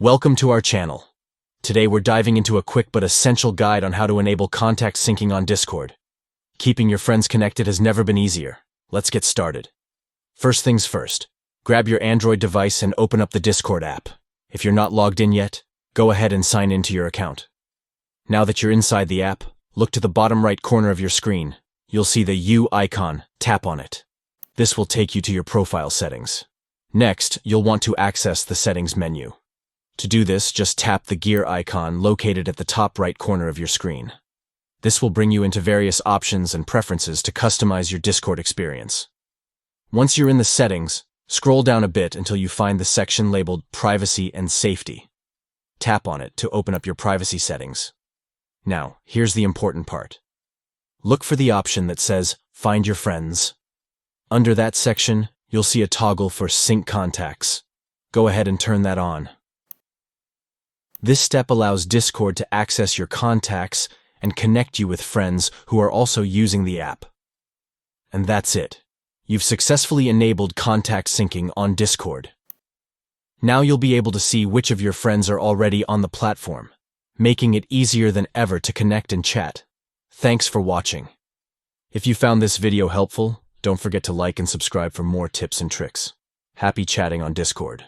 Welcome to our channel. Today we're diving into a quick but essential guide on how to enable contact syncing on Discord. Keeping your friends connected has never been easier. Let's get started. First things first, grab your Android device and open up the Discord app. If you're not logged in yet, go ahead and sign into your account. Now that you're inside the app, look to the bottom right corner of your screen. You'll see the U icon. Tap on it. This will take you to your profile settings. Next, you'll want to access the settings menu. To do this, just tap the gear icon located at the top right corner of your screen. This will bring you into various options and preferences to customize your Discord experience. Once you're in the settings, scroll down a bit until you find the section labeled Privacy and Safety. Tap on it to open up your privacy settings. Now, here's the important part. Look for the option that says Find Your Friends. Under that section, you'll see a toggle for Sync Contacts. Go ahead and turn that on. This step allows Discord to access your contacts and connect you with friends who are also using the app. And that's it. You've successfully enabled contact syncing on Discord. Now you'll be able to see which of your friends are already on the platform, making it easier than ever to connect and chat. Thanks for watching. If you found this video helpful, don't forget to like and subscribe for more tips and tricks. Happy chatting on Discord.